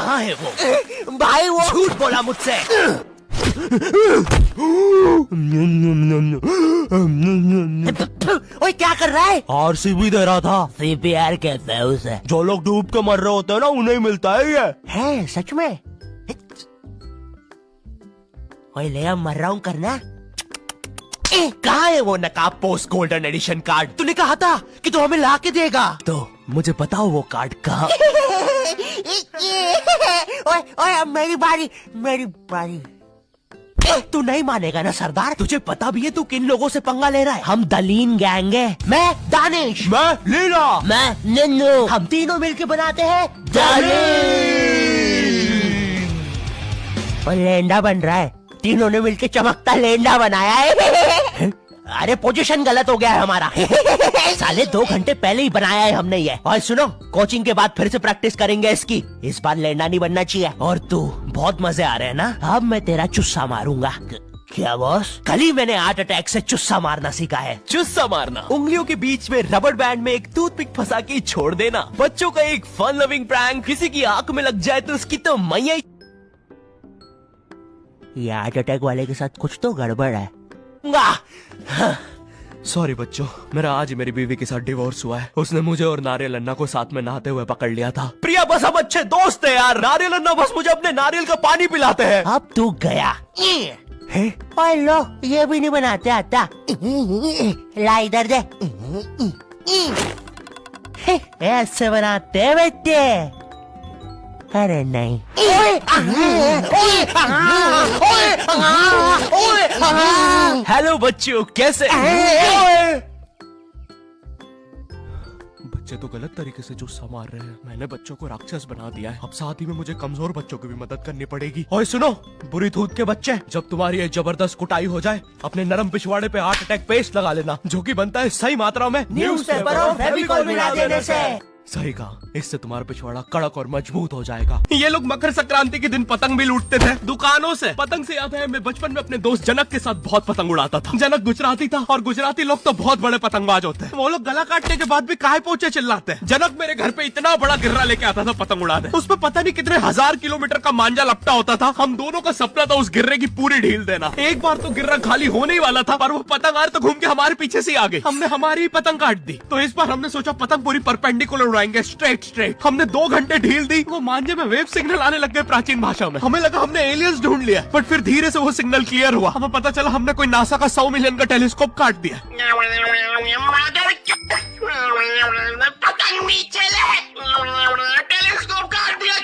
कहाँ है वो? भाई वो झूठ बोला मुझसे। ओए क्या कर रहा है? आरसीबी दे रहा था। सीपीआर कहते हैं उसे। जो लोग डूब के मर रहे होते हैं ना, उन्हें मिलता है ये। है सच में? ओए ले अब मर रहा हूँ करना। कहाँ है वो नकाब पोस्ट गोल्डन एडिशन कार्ड? तूने कहा था कि तू हमें ला के देगा, तो मुझे बताओ वो कार्ड कहाँ? ओए ओए अब मेरी बारी, मेरी बारी। तू नहीं मानेगा ना सरदार? तुझे पता भी है तू किन लोगों से पंगा ले रहा है? हम दलीन गैंग है। मैं दानिश, मैं लीला, मैं नन्नू, हम तीनों मिलके बनाते हैं और लेंडा बन रहा है। तीनों ने मिलके चमकता लेंडा बनाया है। अरे पोजीशन गलत हो गया है हमारा। साले 2 घंटे पहले ही बनाया है हमने ये। और सुनो, कोचिंग के बाद फिर से प्रैक्टिस करेंगे इसकी। इस बार लेंडा नहीं बनना चाहिए। और तू बहुत मजे आ रहे हैं ना? अब मैं तेरा चुस्सा मारूंगा। क्या बॉस? कल ही मैंने हार्ट अटैक से चुस्सा मारना सीखा है। चुस्सा मारना उंगलियों के बीच में रबड़ बैंड में एक टूथपिक फंसा के छोड़ देना। बच्चों का एक फन लविंग प्रैंक। किसी की आंख में लग जाए तो उसकी तो मैया। ये हार्ट अटैक वाले के साथ कुछ तो गड़बड़ है। सॉरी बच्चों, मेरा आज ही मेरी बीवी के साथ डिवोर्स हुआ है। उसने मुझे और नारियल अन्ना को साथ में नहाते हुए पकड़ लिया था। प्रिया बस हम अच्छे दोस्त हैं यार। नारियल अन्ना बस मुझे अपने नारियल का पानी पिलाते हैं। अब तू गया है? ओए लो, ये भी नहीं बनाते आता। ला इधर दे। ऐसे बनाते हैं बेटे। अरे नहीं। हेलो बच्चों, कैसे? बच्चे तो गलत तरीके से जुस्सा मार रहे हैं। मैंने बच्चों को राक्षस बना दिया है। अब साथ ही में मुझे कमजोर बच्चों की भी मदद करनी पड़ेगी। और सुनो बुरी धूत के बच्चे, जब तुम्हारी ये जबरदस्त कुटाई हो जाए, अपने नरम पिछवाड़े पे हार्ट अटैक पेस्ट लगा लेना, जो कि बनता है सही मात्रा में न्यूज़पेपर और फेविकॉल मिला देने से। सही कहा, इससे तुम्हारा पिछवाड़ा कड़क और मजबूत हो जाएगा। ये लोग मकर संक्रांति के दिन पतंग भी लूटते थे दुकानों से। पतंग से याद है, मैं बचपन में अपने दोस्त जनक के साथ बहुत पतंग उड़ाता था। जनक गुजराती था और गुजराती लोग तो बहुत बड़े पतंगबाज होते हैं। वो लोग गला काटने के बाद भी काहे पोचे चिल्लाते हैं। जनक मेरे घर पे इतना बड़ा गिर्रा लेके आता था पतंग उड़ाने। उसमें पता नहीं कितने 1000 किलोमीटर का मांझा लपटा होता था। हम दोनों का सपना था उस गिर्रे की पूरी ढील देना। एक बार तो गिर्रा खाली होने ही वाला था, पर वो पतंग आर तो घूम के हमारे पीछे से आ गई। हमने हमारी ही पतंग काट दी। तो इस बार हमने सोचा पतंग पूरी परपेंडिकुलर उड़ाएंगे, स्ट्रेट। हमने 2 घंटे ढील दी। वो मांझे में वेव सिग्नल आने लग गए प्राचीन भाषा में। हमें लगा हमने एलियंस ढूंढ लिया, बट फिर धीरे से वो सिग्नल क्लियर हुआ। हमें पता चला हमने कोई नासा का 100 मिलियन का टेलीस्कोप काट दिया। पतंग भी चले, टेलीस्कोप काट दिया।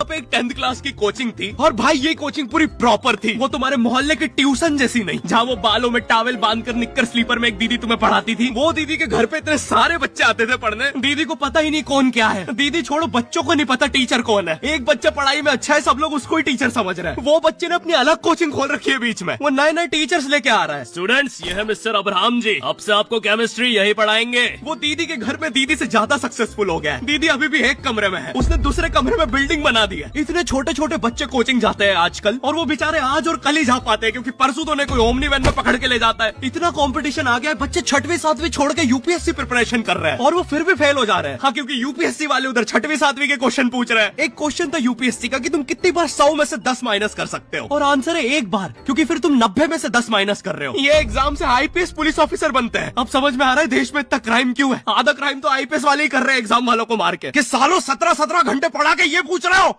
एक 10th क्लास की कोचिंग थी और भाई ये कोचिंग पूरी प्रॉपर थी। वो तुम्हारे मोहल्ले की ट्यूशन जैसी नहीं, जहाँ वो बालों में टॉवेल बांधकर निक्कर स्लीपर में एक दीदी तुम्हें पढ़ाती थी। वो दीदी के घर पे इतने सारे बच्चे आते थे पढ़ने, दीदी को पता ही नहीं कौन क्या है। दीदी छोड़ो, बच्चों को नहीं पता टीचर कौन है। एक बच्चा पढ़ाई में अच्छा है, सब लोग उसको ही टीचर समझ रहे हैं। वो बच्चे ने अपनी अलग कोचिंग खोल रखी है बीच में। वो नए नए टीचर्स लेके आ रहा है। स्टूडेंट्स, ये है मिस्टर अब्राहम जी, अब से आपको केमिस्ट्री यही पढ़ाएंगे। वो दीदी के घर में दीदी से ज्यादा सक्सेसफुल हो गया है। दीदी अभी भी एक कमरे में है, उसने दूसरे कमरे में बिल्डिंग बना दी है। इतने छोटे छोटे बच्चे कोचिंग जाते हैं आजकल, और वो बेचारे आज और कल ही जा पाते हैं, क्योंकि परसों तो उन्हें कोई ओमनी वैन में पकड़ के ले जाता है। इतना कंपटीशन आ गया है, बच्चे 6वीं 7वीं छोड़ के यूपीएससी प्रिपरेशन कर रहे हैं, और वो फिर भी फेल हो जा रहे हैं। हाँ, क्योंकि यूपीएससी वाले उधर 6वीं 7वीं के क्वेश्चन पूछ रहे हैं। एक क्वेश्चन था यूपीएससी का कि तुम कितनी बार 100 में से 10 माइनस कर सकते हो, और आंसर है 1 बार, क्योंकि फिर तुम 90 में से 10 माइनस कर रहे हो। ये एग्जाम से आईपीएस पुलिस ऑफिसर बनते हैं। अब समझ में आ रहा है देश में इतना क्राइम क्यों है। आधा क्राइम तो आईपीएस वाले ही कर रहे हैं एग्जाम वालों को मार के। कि सालों 17 घंटे पढ़ा के ये पूछ रहे हो